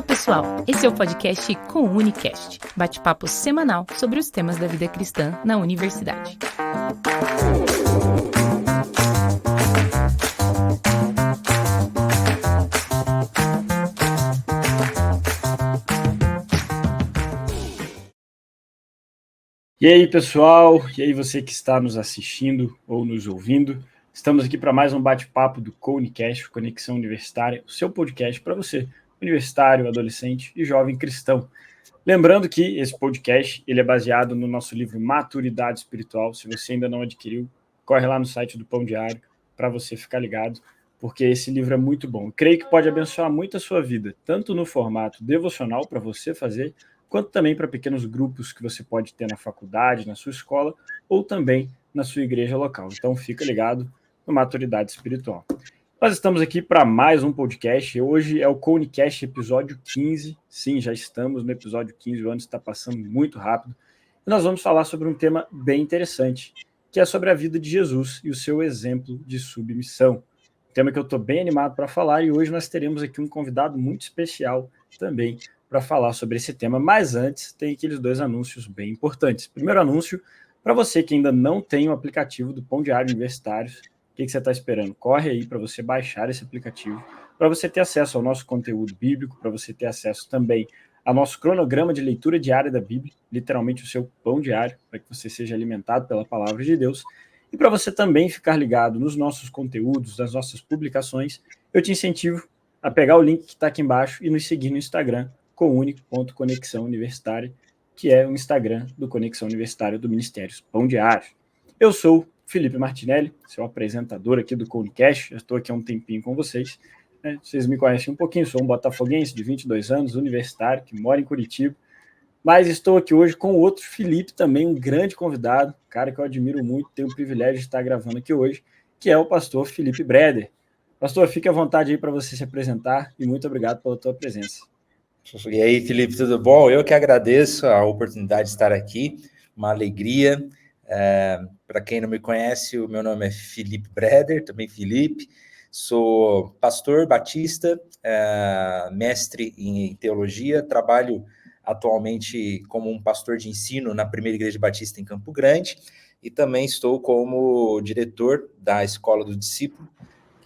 Fala pessoal, esse é o podcast com o Unicast, bate-papo semanal sobre os temas da vida cristã na universidade. E aí pessoal, e aí você que está nos assistindo ou nos ouvindo, estamos aqui para mais um bate-papo do Unicast, Conexão Universitária, o seu podcast para você, universitário, adolescente e jovem cristão. Lembrando que esse podcast ele é baseado no nosso livro Maturidade Espiritual. Se você ainda não adquiriu, corre lá no site do Pão Diário para você ficar ligado, porque esse livro é muito bom. Eu creio que pode abençoar muito a sua vida, tanto no formato devocional para você fazer, quanto também para pequenos grupos que você pode ter na faculdade, na sua escola, ou também na sua igreja local. Então fica ligado no Maturidade Espiritual. Nós estamos aqui para mais um podcast. Hoje é o Unicast episódio 15. Sim, já estamos no episódio 15, o ano está passando muito rápido. E nós vamos falar sobre um tema bem interessante, que é sobre a vida de Jesus e o seu exemplo de submissão. Um tema que eu estou bem animado para falar, e hoje nós teremos aqui um convidado muito especial também para falar sobre esse tema. Mas antes, tem aqueles dois anúncios bem importantes. Primeiro anúncio, para você que ainda não tem o aplicativo do Pão Diário Universitários, o que você está esperando? Corre aí para você baixar esse aplicativo, para você ter acesso ao nosso conteúdo bíblico, para você ter acesso também ao nosso cronograma de leitura diária da Bíblia, literalmente o seu pão diário, para que você seja alimentado pela palavra de Deus. E para você também ficar ligado nos nossos conteúdos, nas nossas publicações, eu te incentivo a pegar o link que está aqui embaixo e nos seguir no Instagram, comunic.conexão universitária, que é o Instagram do Conexão Universitária do Ministério Pão Diário. Eu sou Felipe Martinelli, seu apresentador aqui do Unicast, já estou aqui há um tempinho com vocês, né? Vocês me conhecem um pouquinho, sou um botafoguense de 22 anos, universitário, que mora em Curitiba, mas estou aqui hoje com o outro Felipe, também um grande convidado, cara que eu admiro muito, tenho o privilégio de estar gravando aqui hoje, que é o pastor Felipe Breder. Pastor, fique à vontade aí para você se apresentar e muito obrigado pela tua presença. E aí, Felipe, tudo bom? Eu que agradeço a oportunidade de estar aqui, uma alegria. Para quem não me conhece, o meu nome é Felipe Breder, também Felipe, sou pastor batista, mestre em teologia, trabalho atualmente como um pastor de ensino na Primeira Igreja Batista em Campo Grande e também estou como diretor da Escola do Discípulo,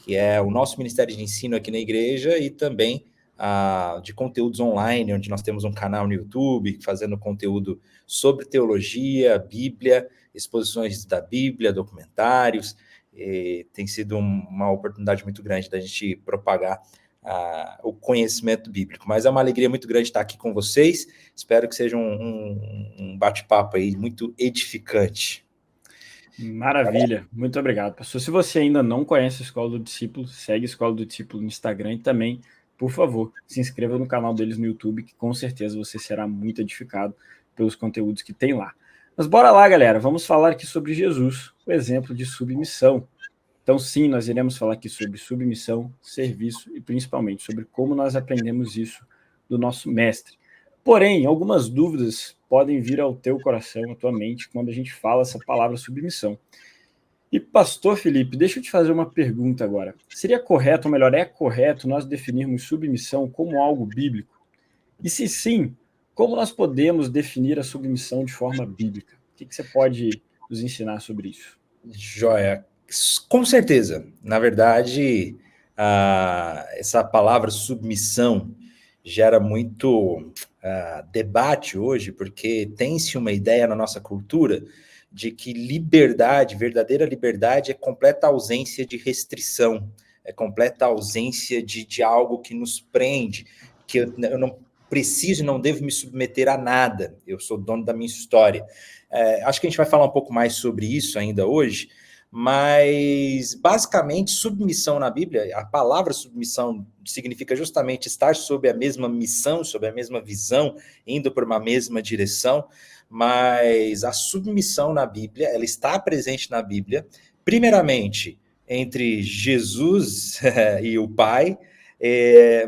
que é o nosso ministério de ensino aqui na igreja e também de conteúdos online, onde nós temos um canal no YouTube, fazendo conteúdo sobre teologia, Bíblia, exposições da Bíblia, documentários, e tem sido uma oportunidade muito grande da gente propagar o conhecimento bíblico. Mas é uma alegria muito grande estar aqui com vocês, espero que seja um bate-papo aí muito edificante. Maravilha, muito obrigado, pastor. Se você ainda não conhece a Escola do Discípulo, segue a Escola do Discípulo no Instagram e também, por favor, se inscreva no canal deles no YouTube, que com certeza você será muito edificado pelos conteúdos que tem lá. Mas bora lá, galera, vamos falar aqui sobre Jesus, o exemplo de submissão. Então sim, nós iremos falar aqui sobre submissão, serviço e principalmente sobre como nós aprendemos isso do nosso mestre. Porém, algumas dúvidas podem vir ao teu coração, à tua mente, quando a gente fala essa palavra submissão. E, pastor Felipe, deixa eu te fazer uma pergunta agora. Seria correto, ou melhor, é correto nós definirmos submissão como algo bíblico? E se sim, como nós podemos definir a submissão de forma bíblica? O que você pode nos ensinar sobre isso? Joia, com certeza. Na verdade, essa palavra submissão gera muito debate hoje, porque tem-se uma ideia na nossa cultura de que liberdade, verdadeira liberdade, é completa ausência de restrição, é completa ausência de algo que nos prende, que eu não preciso e não devo me submeter a nada, eu sou dono da minha história. Acho que a gente vai falar um pouco mais sobre isso ainda hoje, mas basicamente submissão na Bíblia, a palavra submissão significa justamente estar sob a mesma missão, sob a mesma visão, indo por uma mesma direção, mas a submissão na Bíblia, ela está presente na Bíblia, primeiramente entre Jesus e o Pai,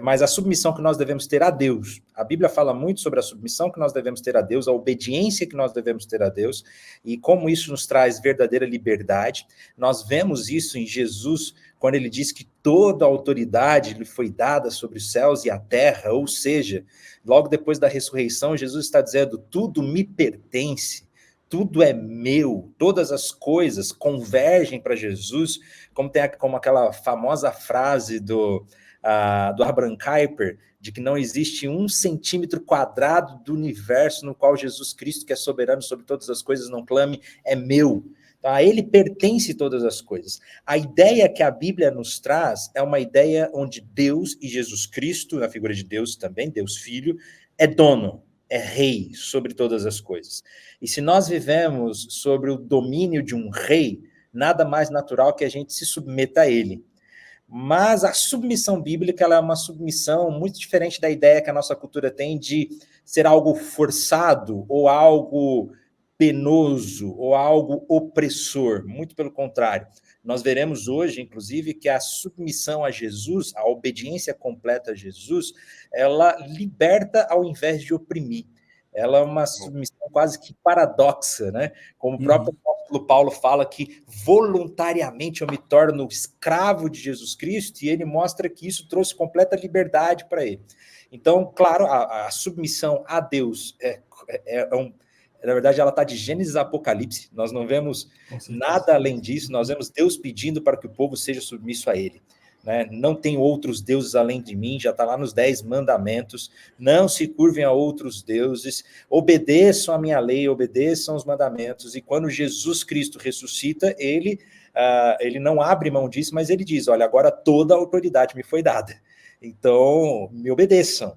mas a submissão que nós devemos ter a Deus. A Bíblia fala muito sobre a submissão que nós devemos ter a Deus, a obediência que nós devemos ter a Deus, e como isso nos traz verdadeira liberdade. Nós vemos isso em Jesus quando ele diz que toda a autoridade lhe foi dada sobre os céus e a terra, ou seja, logo depois da ressurreição, Jesus está dizendo, tudo me pertence, tudo é meu, todas as coisas convergem para Jesus, como aquela famosa frase do Abraham Kuyper, de que não existe 1 centímetro quadrado do universo no qual Jesus Cristo, que é soberano sobre todas as coisas, não clame, é meu. Então, a ele pertence todas as coisas. A ideia que a Bíblia nos traz é uma ideia onde Deus e Jesus Cristo, na figura de Deus também, Deus Filho, é dono, é rei sobre todas as coisas. E se nós vivemos sobre o domínio de um rei, nada mais natural que a gente se submeta a ele. Mas a submissão bíblica ela é uma submissão muito diferente da ideia que a nossa cultura tem de ser algo forçado ou algo penoso ou algo opressor. Muito pelo contrário. Nós veremos hoje, inclusive, que a submissão a Jesus, a obediência completa a Jesus, ela liberta ao invés de oprimir. Ela é uma submissão quase que paradoxa, né? Como o próprio apóstolo Paulo fala que voluntariamente eu me torno escravo de Jesus Cristo, e ele mostra que isso trouxe completa liberdade para ele. Então, claro, a submissão a Deus na verdade, ela está de Gênesis a Apocalipse, nós não vemos nada além disso, nós vemos Deus pedindo para que o povo seja submisso a ele. Né? Não tem outros deuses além de mim, já está lá nos 10 mandamentos, não se curvem a outros deuses, obedeçam a minha lei, obedeçam os mandamentos, e quando Jesus Cristo ressuscita, ele não abre mão disso, mas ele diz, olha, agora toda a autoridade me foi dada, então me obedeçam.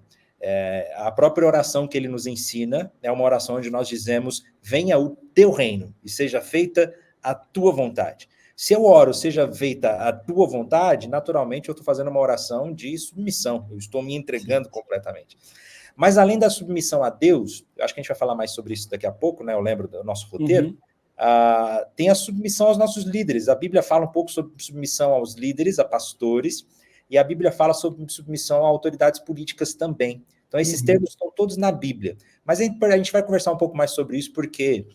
A própria oração que ele nos ensina é uma oração onde nós dizemos, venha o teu reino e seja feita a tua vontade. Se eu oro, seja feita a tua vontade, naturalmente eu estou fazendo uma oração de submissão, eu estou me entregando completamente. Mas além da submissão a Deus, eu acho que a gente vai falar mais sobre isso daqui a pouco, né? Eu lembro do nosso roteiro, tem a submissão aos nossos líderes. A Bíblia fala um pouco sobre submissão aos líderes, a pastores, e a Bíblia fala sobre submissão a autoridades políticas também. Então, esses termos estão todos na Bíblia. Mas a gente vai conversar um pouco mais sobre isso, porque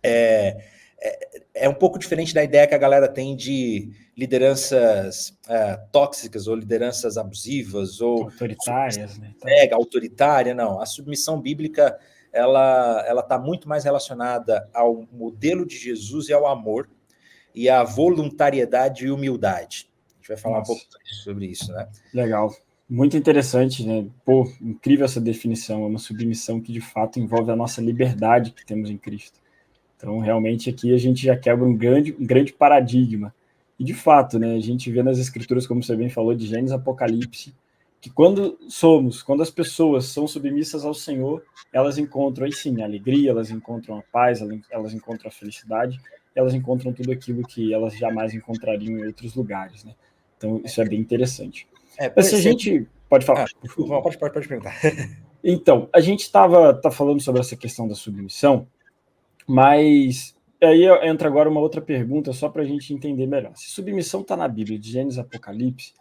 é um pouco diferente da ideia que a galera tem de lideranças tóxicas, ou lideranças abusivas, ou autoritárias, né? Autoritária, não. A submissão bíblica, ela está muito mais relacionada ao modelo de Jesus e ao amor, e à voluntariedade e humildade. Vai falar um pouco sobre isso, né? Legal. Muito interessante, né? Pô, incrível essa definição. É uma submissão que, de fato, envolve a nossa liberdade que temos em Cristo. Então, realmente, aqui a gente já quebra um grande paradigma. E, de fato, né, a gente vê nas Escrituras, como você bem falou, de Gênesis Apocalipse, que quando as pessoas são submissas ao Senhor, elas encontram, aí sim, a alegria, elas encontram a paz, elas encontram a felicidade, elas encontram tudo aquilo que elas jamais encontrariam em outros lugares, né? Então, isso é bem interessante. Mas se a gente... Pode falar. Pode perguntar. Então, a gente tá falando sobre essa questão da submissão, mas aí entra agora uma outra pergunta, só para a gente entender melhor. Se submissão está na Bíblia, de Gênesis Apocalipse,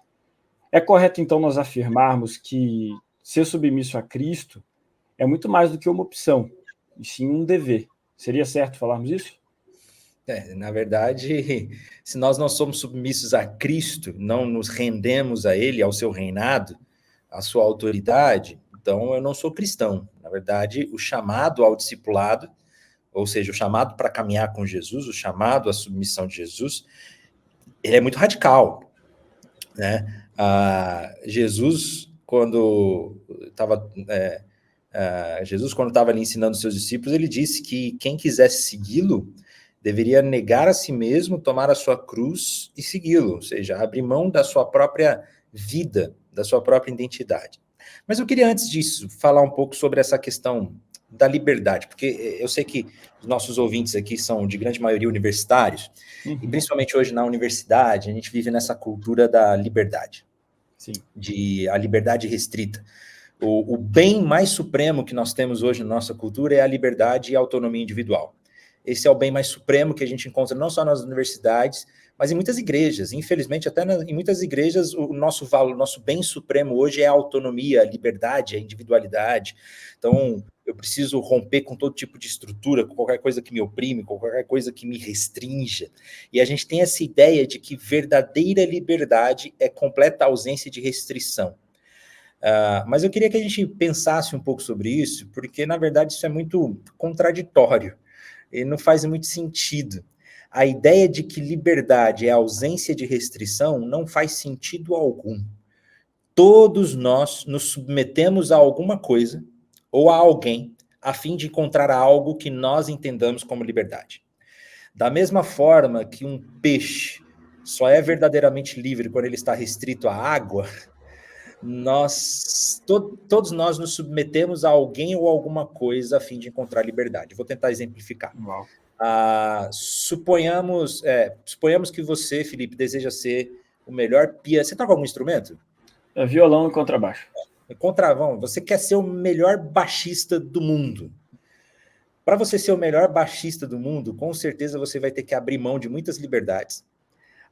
é correto, então, nós afirmarmos que ser submisso a Cristo é muito mais do que uma opção, e sim um dever. Seria certo falarmos isso? Na verdade, se nós não somos submissos a Cristo, não nos rendemos a Ele, ao seu reinado, à sua autoridade, então eu não sou cristão. Na verdade, o chamado ao discipulado, ou seja, o chamado para caminhar com Jesus, o chamado à submissão de Jesus, ele é muito radical, né? Jesus, quando estava ali ensinando seus discípulos, ele disse que quem quisesse segui-lo deveria negar a si mesmo, tomar a sua cruz e segui-lo, ou seja, abrir mão da sua própria vida, da sua própria identidade. Mas eu queria, antes disso, falar um pouco sobre essa questão da liberdade, porque eu sei que os nossos ouvintes aqui são, de grande maioria, universitários, e principalmente hoje na universidade, a gente vive nessa cultura da liberdade, a liberdade restrita. O bem mais supremo que nós temos hoje na nossa cultura é a liberdade e a autonomia individual. esse é o bem mais supremo que a gente encontra não só nas universidades, mas em muitas igrejas. Infelizmente, até em muitas igrejas, o nosso valor, nosso bem supremo hoje é a autonomia, a liberdade, a individualidade. Então, eu preciso romper com todo tipo de estrutura, com qualquer coisa que me oprime, com qualquer coisa que me restrinja. E a gente tem essa ideia de que verdadeira liberdade é completa ausência de restrição. Mas eu queria que a gente pensasse um pouco sobre isso, porque, na verdade, isso é muito contraditório e não faz muito sentido. A ideia de que liberdade é ausência de restrição não faz sentido algum. Todos nós nos submetemos a alguma coisa ou a alguém a fim de encontrar algo que nós entendamos como liberdade. Da mesma forma que um peixe só é verdadeiramente livre quando ele está restrito à água, todos nós nos submetemos a alguém ou alguma coisa a fim de encontrar liberdade. Vou tentar exemplificar. Suponhamos que você, Felipe, deseja ser o melhor pianista. Você toca algum instrumento? É violão e contrabaixo. Contravão. Você quer ser o melhor baixista do mundo. Para você ser o melhor baixista do mundo, com certeza você vai ter que abrir mão de muitas liberdades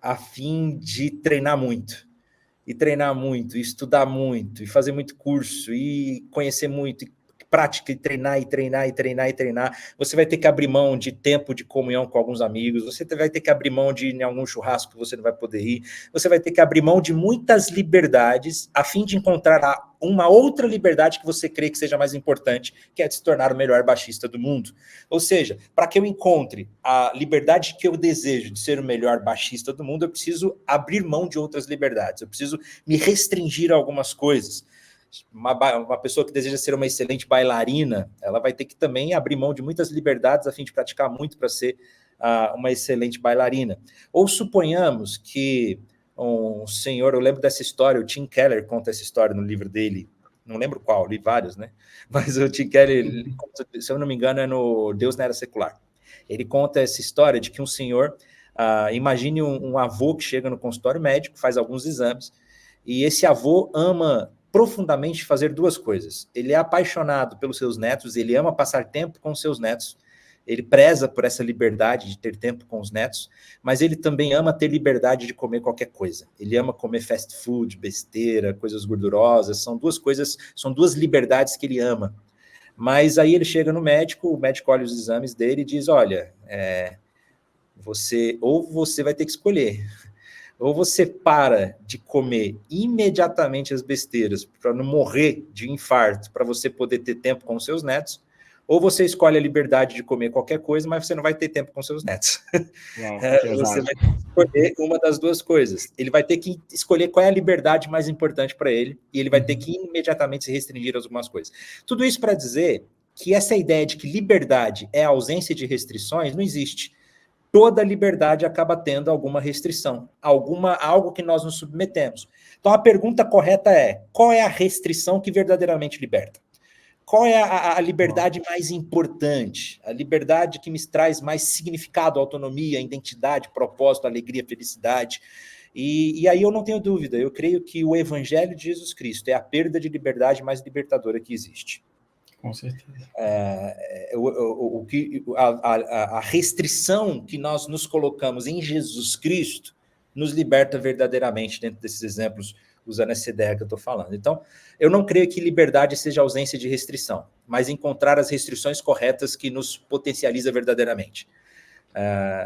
a fim de treinar muito. E treinar muito, e estudar muito, e fazer muito curso, e conhecer muito, e prática, e treinar, e treinar, e treinar, e treinar. Você vai ter que abrir mão de tempo de comunhão com alguns amigos, você vai ter que abrir mão de ir em algum churrasco que você não vai poder ir, você vai ter que abrir mão de muitas liberdades a fim de encontrar uma outra liberdade que você crê que seja mais importante, que é de se tornar o melhor baixista do mundo. Ou seja, para que eu encontre a liberdade que eu desejo de ser o melhor baixista do mundo, eu preciso abrir mão de outras liberdades, eu preciso me restringir a algumas coisas. Uma pessoa que deseja ser uma excelente bailarina, ela vai ter que também abrir mão de muitas liberdades a fim de praticar muito para ser uma excelente bailarina. Ou suponhamos que um senhor, eu lembro dessa história, o Tim Keller conta essa história no livro dele, não lembro qual, li vários, né? Mas o Tim Keller, se eu não me engano, é no Deus na Era Secular. Ele conta essa história de que um senhor, imagine um avô que chega no consultório médico, faz alguns exames, e esse avô ama profundamente fazer duas coisas. Ele é apaixonado pelos seus netos, ele ama passar tempo com seus netos, ele preza por essa liberdade de ter tempo com os netos, mas ele também ama ter liberdade de comer qualquer coisa. Ele ama comer fast food, besteira, coisas gordurosas, são duas liberdades que ele ama. Mas aí ele chega no médico, o médico olha os exames dele e diz, olha, você vai ter que escolher. Ou você para de comer imediatamente as besteiras para não morrer de infarto, para você poder ter tempo com os seus netos, ou você escolhe a liberdade de comer qualquer coisa, mas você não vai ter tempo com seus netos. Você vai ter que escolher uma das duas coisas. Ele vai ter que escolher qual é a liberdade mais importante para ele, e ele vai ter que imediatamente se restringir a algumas coisas. Tudo isso para dizer que essa ideia de que liberdade é a ausência de restrições não existe. Toda liberdade acaba tendo alguma restrição, algo que nós nos submetemos. Então, a pergunta correta é, qual é a restrição que verdadeiramente liberta? Qual é a liberdade mais importante? A liberdade que me traz mais significado, autonomia, identidade, propósito, alegria, felicidade. E aí eu não tenho dúvida, eu creio que o Evangelho de Jesus Cristo é a perda de liberdade mais libertadora que existe. Com certeza. A restrição que nós nos colocamos em Jesus Cristo nos liberta verdadeiramente dentro desses exemplos, usando essa ideia que eu estou falando. Então, eu não creio que liberdade seja ausência de restrição, mas encontrar as restrições corretas que nos potencializa verdadeiramente.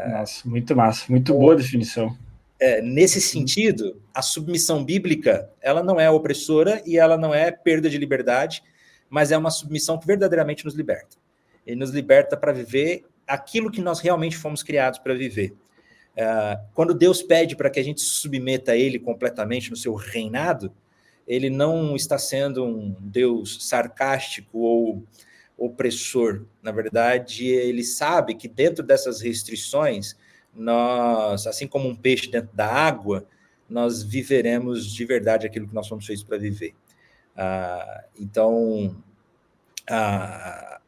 Nossa, muito massa, muito boa definição. Nesse sentido, a submissão bíblica, ela não é opressora e ela não é perda de liberdade, mas é uma submissão que verdadeiramente nos liberta. Ele nos liberta para viver aquilo que nós realmente fomos criados para viver. Quando Deus pede para que a gente se submeta a Ele completamente no seu reinado, Ele não está sendo um Deus sarcástico ou opressor. Na verdade, Ele sabe que dentro dessas restrições, nós, assim como um peixe dentro da água, nós viveremos de verdade aquilo que nós fomos feitos para viver. Então, a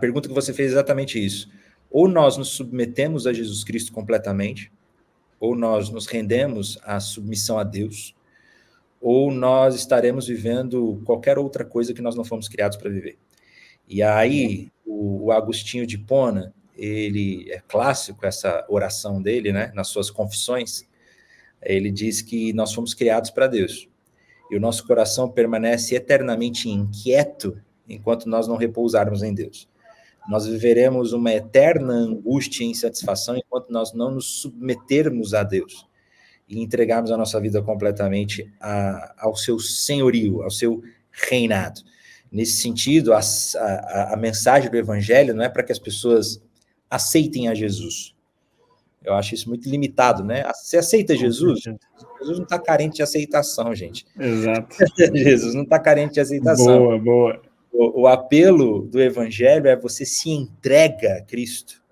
pergunta que você fez é exatamente isso. Ou nós nos submetemos a Jesus Cristo completamente, ou nós nos rendemos à submissão a Deus, ou nós estaremos vivendo qualquer outra coisa que nós não fomos criados para viver. E aí, o Agostinho de Hipona, ele é clássico essa oração dele, né? Nas suas confissões, ele diz que nós fomos criados para Deus. E o nosso coração permanece eternamente inquieto enquanto nós não repousarmos em Deus. Nós viveremos uma eterna angústia e insatisfação enquanto nós não nos submetermos a Deus e entregarmos a nossa vida completamente ao seu senhorio, ao seu reinado. Nesse sentido, a mensagem do Evangelho não é para que as pessoas aceitem a Jesus. Eu acho isso muito limitado, né? Você aceita Jesus? Jesus não está carente de aceitação, gente. Exato. Jesus não está carente de aceitação. Boa. O apelo do Evangelho é você se entrega a Cristo.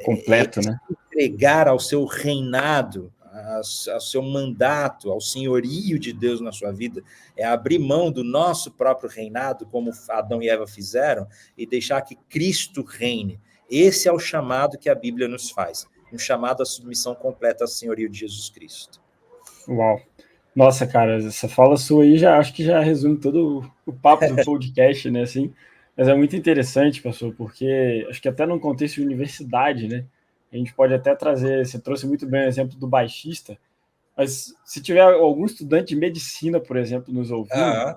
Completo, né? Se entregar ao seu reinado, ao seu mandato, ao senhorio de Deus na sua vida. É abrir mão do nosso próprio reinado, como Adão e Eva fizeram, e deixar que Cristo reine. Esse é o chamado que a Bíblia nos faz. Um chamado à submissão completa ao senhorio de Jesus Cristo. Uau. Nossa, cara, essa fala sua aí acho que já resume todo o papo do podcast, né, assim, mas é muito interessante, pastor, porque acho que até num contexto de universidade, né, a gente pode até trazer, você trouxe muito bem o exemplo do baixista, mas se tiver algum estudante de medicina, por exemplo, nos ouvindo,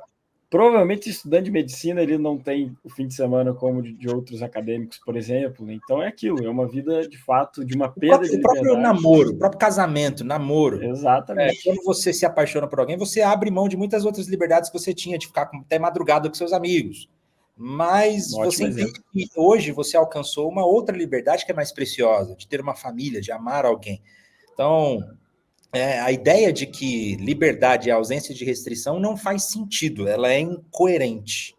provavelmente estudante de medicina ele não tem o fim de semana como de outros acadêmicos, por exemplo. Então é aquilo, é uma vida de fato de uma perda de liberdade. O próprio namoro, o próprio casamento, namoro. Exatamente. Quando você se apaixona por alguém, você abre mão de muitas outras liberdades que você tinha, de ficar até madrugada com seus amigos. Mas você entende que hoje você alcançou uma outra liberdade que é mais preciosa, de ter uma família, de amar alguém. Então, a ideia de que liberdade é ausência de restrição não faz sentido, ela é incoerente.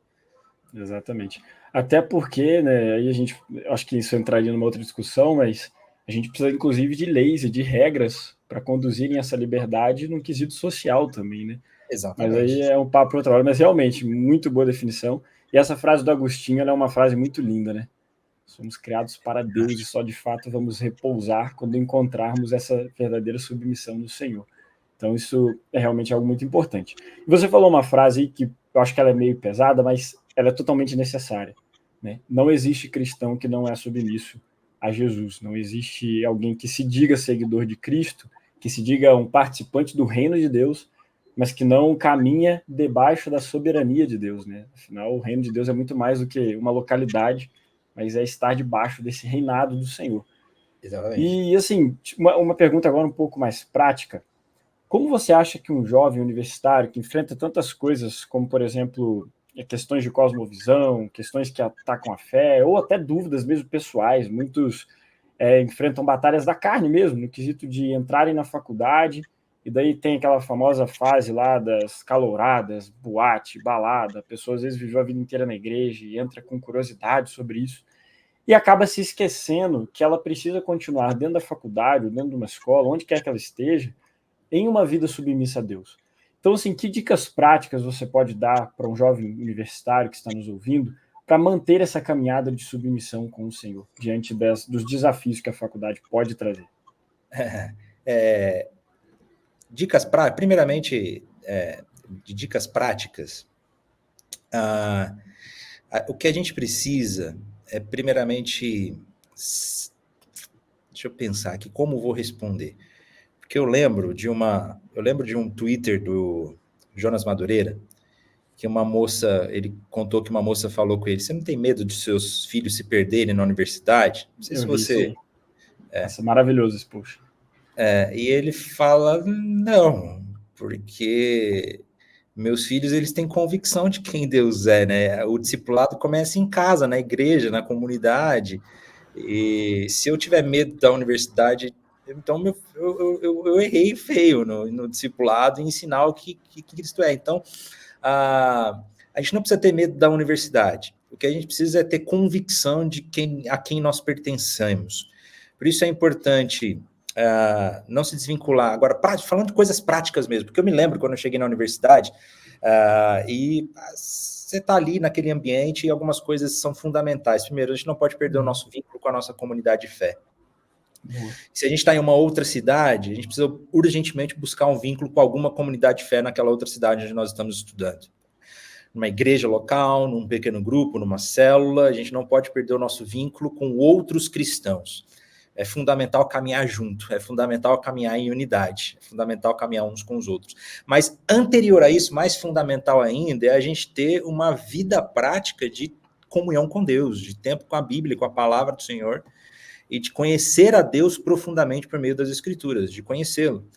Exatamente. Até porque, né, aí acho que isso entraria numa outra discussão, mas a gente precisa, inclusive, de leis e de regras para conduzirem essa liberdade num quesito social também, né? Exatamente. Mas aí é um papo para outra hora, mas realmente, muito boa definição. E essa frase do Agostinho, ela é uma frase muito linda, né? Somos criados para Deus e só de fato vamos repousar quando encontrarmos essa verdadeira submissão no Senhor. Então isso é realmente algo muito importante. E você falou uma frase que eu acho que ela é meio pesada, mas ela é totalmente necessária, né? Não existe cristão que não é submisso a Jesus. Não existe alguém que se diga seguidor de Cristo, que se diga um participante do reino de Deus, mas que não caminha debaixo da soberania de Deus, né? Afinal, o reino de Deus é muito mais do que uma localidade, mas é estar debaixo desse reinado do Senhor. Exatamente. E, assim, uma pergunta agora um pouco mais prática. Como você acha que um jovem universitário que enfrenta tantas coisas, como, por exemplo, questões de cosmovisão, questões que atacam a fé, ou até dúvidas mesmo pessoais, muitos enfrentam batalhas da carne mesmo, no quesito de entrarem na faculdade, e daí tem aquela famosa fase lá das caloradas, boate, balada, a pessoa às vezes viveu a vida inteira na igreja e entra com curiosidade sobre isso, e acaba se esquecendo que ela precisa continuar dentro da faculdade, dentro de uma escola, onde quer que ela esteja, em uma vida submissa a Deus. Então, assim, que dicas práticas você pode dar para um jovem universitário que está nos ouvindo para manter essa caminhada de submissão com o Senhor, diante dos desafios que a faculdade pode trazer? Dicas práticas, primeiramente, de dicas práticas, o que a gente precisa é, primeiramente, deixa eu pensar aqui, como vou responder? Porque eu lembro de um Twitter do Jonas Madureira, que uma moça, ele contou que uma moça falou com ele, você não tem medo de seus filhos se perderem na universidade? Não sei se você... Nossa, maravilhoso esse post. E ele fala, não, porque meus filhos, eles têm convicção de quem Deus é, né? O discipulado começa em casa, na igreja, na comunidade, e se eu tiver medo da universidade, então eu errei feio no discipulado em ensinar o que Cristo é. Então, a gente não precisa ter medo da universidade. O que a gente precisa é ter convicção de a quem nós pertencemos. Por isso é importante não se desvincular. Agora, falando de coisas práticas mesmo, porque eu me lembro quando eu cheguei na universidade e você está ali naquele ambiente e algumas coisas são fundamentais. Primeiro, a gente não pode perder o nosso vínculo com a nossa comunidade de fé. Se a gente está em uma outra cidade, a gente precisa urgentemente buscar um vínculo com alguma comunidade de fé naquela outra cidade onde nós estamos estudando. numa igreja local, num pequeno grupo, numa célula. A gente não pode perder o nosso vínculo com outros cristãos. É fundamental caminhar junto, é fundamental caminhar em unidade, é fundamental caminhar uns com os outros. Mas anterior a isso, mais fundamental ainda, é a gente ter uma vida prática de comunhão com Deus, de tempo com a Bíblia, com a palavra do Senhor, e de conhecer a Deus profundamente por meio das Escrituras, de conhecê-lo.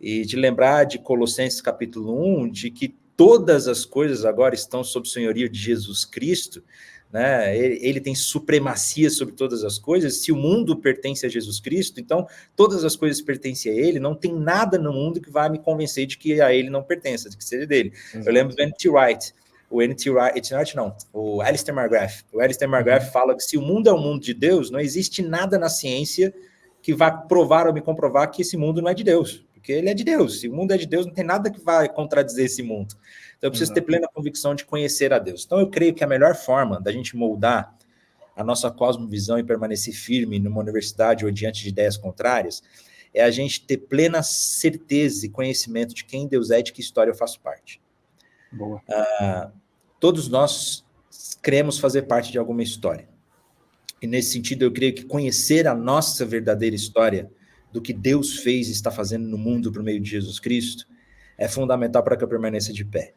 E de lembrar de Colossenses capítulo 1, de que todas as coisas agora estão sob o senhorio de Jesus Cristo, né? Ele tem supremacia sobre todas as coisas. Se o mundo pertence a Jesus Cristo, então todas as coisas pertencem a ele. Não tem nada no mundo que vai me convencer de que a ele não pertença, de que seja dele. Exato. Eu lembro do N.T. Wright. O Alistair McGrath. O Alistair McGrath fala que se o mundo é o mundo de Deus, não existe nada na ciência que vá provar ou me comprovar que esse mundo não é de Deus, porque ele é de Deus. Se o mundo é de Deus, não tem nada que vai contradizer esse mundo. Então, eu preciso ter plena convicção de conhecer a Deus. Então, eu creio que a melhor forma da gente moldar a nossa cosmovisão e permanecer firme numa universidade ou diante de ideias contrárias é a gente ter plena certeza e conhecimento de quem Deus é e de que história eu faço parte. Boa. Todos nós queremos fazer parte de alguma história. E, nesse sentido, eu creio que conhecer a nossa verdadeira história do que Deus fez e está fazendo no mundo por meio de Jesus Cristo é fundamental para que eu permaneça de pé.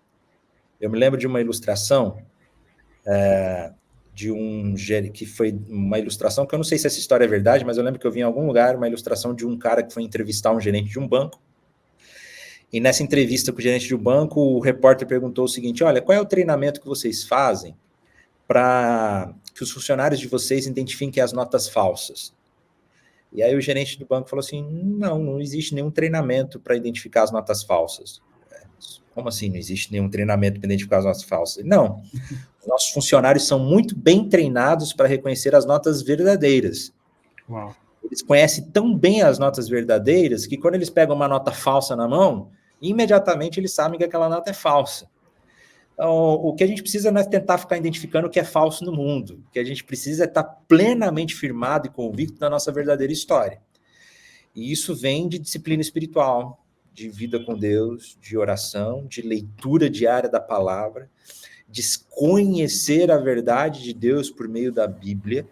Eu me lembro de uma ilustração que foi uma ilustração que eu não sei se essa história é verdade, mas eu lembro que eu vi em algum lugar uma ilustração de um cara que foi entrevistar um gerente de um banco. E nessa entrevista com o gerente de um banco, o repórter perguntou o seguinte: olha, qual é o treinamento que vocês fazem para que os funcionários de vocês identifiquem as notas falsas? E aí o gerente do banco falou assim: não existe nenhum treinamento para identificar as notas falsas. Como assim não existe nenhum treinamento para identificar as notas falsas? Não. Os nossos funcionários são muito bem treinados para reconhecer as notas verdadeiras. Uau. Eles conhecem tão bem as notas verdadeiras que quando eles pegam uma nota falsa na mão, imediatamente eles sabem que aquela nota é falsa. Então, o que a gente precisa não é tentar ficar identificando o que é falso no mundo. O que a gente precisa é estar plenamente firmado e convicto da nossa verdadeira história. E isso vem de disciplina espiritual, de vida com Deus, de oração, de leitura diária da palavra, de conhecer a verdade de Deus por meio da Bíblia,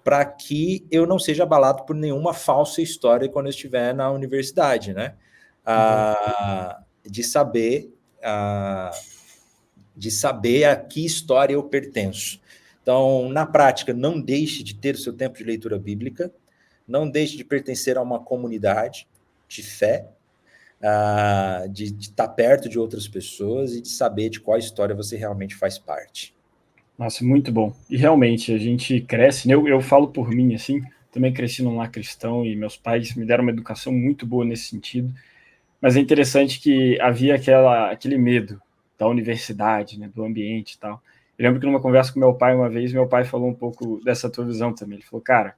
para que eu não seja abalado por nenhuma falsa história quando eu estiver na universidade, né? De saber a que história eu pertenço. Então, na prática, não deixe de ter o seu tempo de leitura bíblica, não deixe de pertencer a uma comunidade de fé, de estar perto de outras pessoas e de saber de qual história você realmente faz parte. Nossa, muito bom. E realmente, a gente cresce, né? Eu falo por mim, assim, também cresci num lar cristão e meus pais me deram uma educação muito boa nesse sentido, mas é interessante que havia aquele medo da universidade, né, do ambiente e tal. Eu lembro que numa conversa com meu pai uma vez, meu pai falou um pouco dessa tua visão também. Ele falou: cara,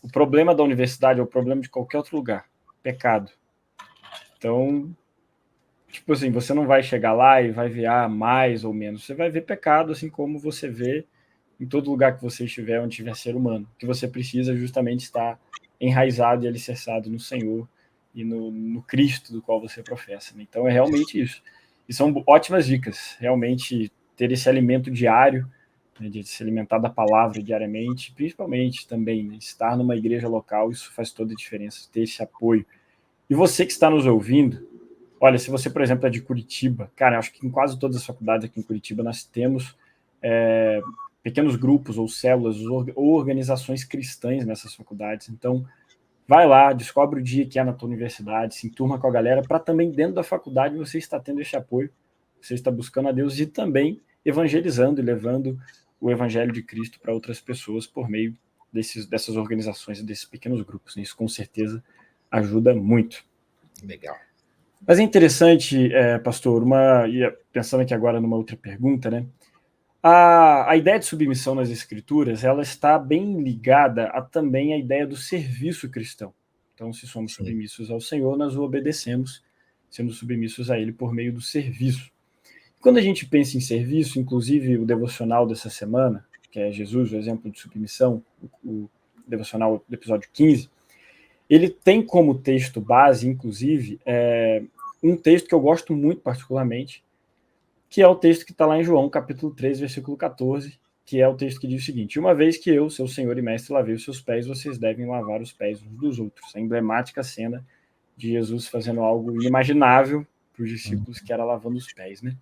o problema da universidade é o problema de qualquer outro lugar, pecado. Então, tipo assim, você não vai chegar lá e vai ver mais ou menos, você vai ver pecado, assim como você vê em todo lugar que você estiver, onde tiver ser humano, que você precisa justamente estar enraizado e alicerçado no Senhor e no Cristo do qual você professa, né? Então é realmente isso. E são ótimas dicas, realmente ter esse alimento diário, né, de se alimentar da palavra diariamente, principalmente também, né, estar numa igreja local, isso faz toda a diferença, ter esse apoio. E você que está nos ouvindo, olha, se você, por exemplo, é de Curitiba, cara, acho que em quase todas as faculdades aqui em Curitiba nós temos pequenos grupos ou células ou organizações cristãs nessas faculdades. Então, vai lá, descobre o dia que é na tua universidade, se enturma com a galera, para também dentro da faculdade você está tendo esse apoio, você está buscando a Deus e também evangelizando e levando o evangelho de Cristo para outras pessoas por meio dessas organizações, desses pequenos grupos. Isso com certeza ajuda muito. Legal. Mas é interessante, pastor, pensando aqui agora numa outra pergunta, né? A ideia de submissão nas Escrituras, ela está bem ligada também à ideia do serviço cristão. Então, se somos submissos ao Senhor, nós o obedecemos, sendo submissos a Ele por meio do serviço. Quando a gente pensa em serviço, inclusive o devocional dessa semana, que é Jesus, o exemplo de submissão, o devocional do episódio 15, ele tem como texto base, inclusive, um texto que eu gosto muito particularmente, que é o texto que está lá em João, capítulo 3, versículo 14, que é o texto que diz o seguinte: uma vez que eu, seu Senhor e Mestre, lavei os seus pés, vocês devem lavar os pés uns dos outros. A emblemática cena de Jesus fazendo algo inimaginável para os discípulos, que era lavando os pés, né?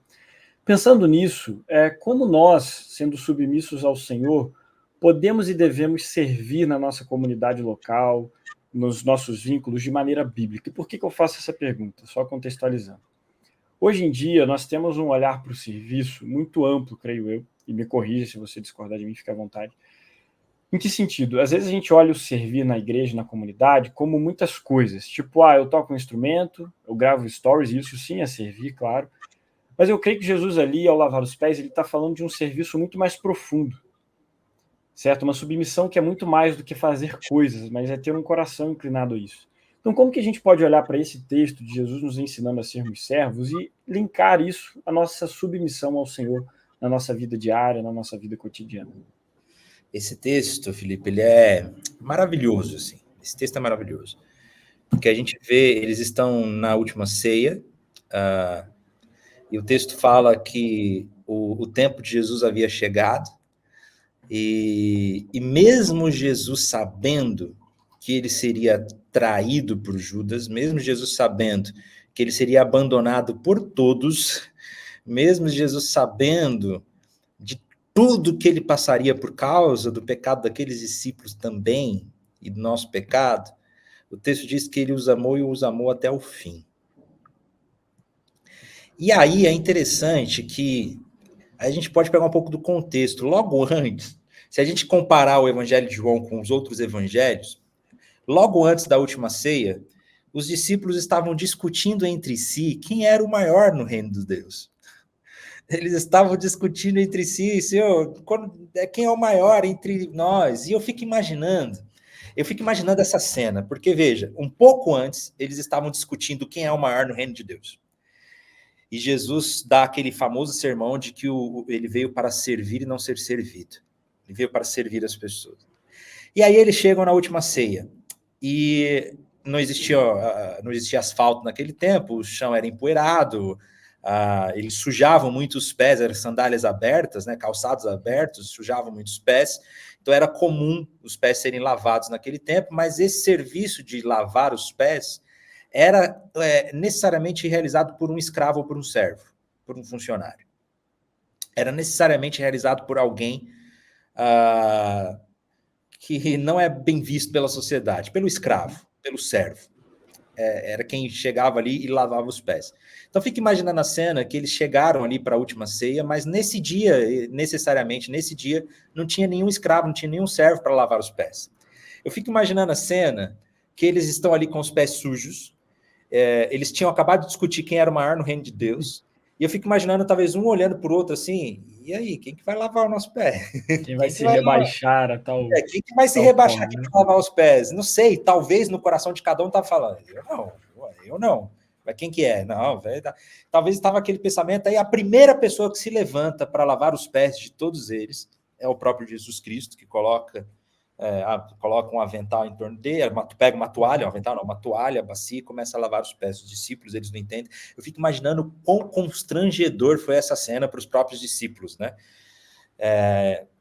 Pensando nisso, como nós, sendo submissos ao Senhor, podemos e devemos servir na nossa comunidade local, nos nossos vínculos, de maneira bíblica. E por que eu faço essa pergunta? Só contextualizando. Hoje em dia, nós temos um olhar para o serviço muito amplo, creio eu, e me corrija se você discordar de mim, fique à vontade. Em que sentido? Às vezes a gente olha o servir na igreja, na comunidade, como muitas coisas. Tipo, eu toco um instrumento, eu gravo stories, e isso sim é servir, claro. Mas eu creio que Jesus ali, ao lavar os pés, ele está falando de um serviço muito mais profundo. Certo? Uma submissão que é muito mais do que fazer coisas, mas é ter um coração inclinado a isso. Então, como que a gente pode olhar para esse texto de Jesus nos ensinando a sermos servos e linkar isso à nossa submissão ao Senhor na nossa vida diária, na nossa vida cotidiana? Esse texto, Felipe, ele é maravilhoso, assim. Esse texto é maravilhoso. Porque a gente vê, eles estão na última ceia, e o texto fala que o tempo de Jesus havia chegado, e mesmo Jesus sabendo que ele seria traído por Judas, mesmo Jesus sabendo que ele seria abandonado por todos, mesmo Jesus sabendo de tudo que ele passaria por causa do pecado daqueles discípulos também, e do nosso pecado, o texto diz que ele os amou e os amou até o fim. E aí é interessante que a gente pode pegar um pouco do contexto. Logo antes, se a gente comparar o Evangelho de João com os outros evangelhos, logo antes da última ceia, os discípulos estavam discutindo entre si quem era o maior no reino dos Deus. Eles estavam discutindo entre si, Senhor, quem é o maior entre nós? E eu fico imaginando essa cena, porque veja, um pouco antes, eles estavam discutindo quem é o maior no reino de Deus. E Jesus dá aquele famoso sermão de que ele veio para servir e não ser servido. Ele veio para servir as pessoas. E aí eles chegam na última ceia. E não existia asfalto naquele tempo, o chão era empoeirado, eles sujavam muito os pés, eram sandálias abertas, né, calçados abertos, sujavam muito os pés. Então era comum os pés serem lavados naquele tempo, mas esse serviço de lavar os pés era necessariamente realizado por um escravo ou por um servo, por um funcionário. Era necessariamente realizado por alguém que não é bem visto pela sociedade, pelo escravo, pelo servo. Era quem chegava ali e lavava os pés. Então fica imaginando a cena que eles chegaram ali para a última ceia, mas nesse dia, necessariamente nesse dia, não tinha nenhum escravo, não tinha nenhum servo para lavar os pés. Eu fico imaginando a cena que eles estão ali com os pés sujos, eles tinham acabado de discutir quem era o maior no reino de Deus, e eu fico imaginando talvez um olhando para o outro assim, e aí, quem que vai lavar o nosso pé? Quem vai se rebaixar a tal... quem que vai se rebaixar aqui para lavar os pés? Não sei, talvez no coração de cada um estava falando, eu não. Mas quem que é? Não, velho. Talvez estava aquele pensamento, aí a primeira pessoa que se levanta para lavar os pés de todos eles é o próprio Jesus Cristo, que coloca um avental em torno dele, pega uma toalha, uma toalha, bacia, e começa a lavar os pés dos discípulos, eles não entendem. Eu fico imaginando quão constrangedor foi essa cena para os próprios discípulos, né?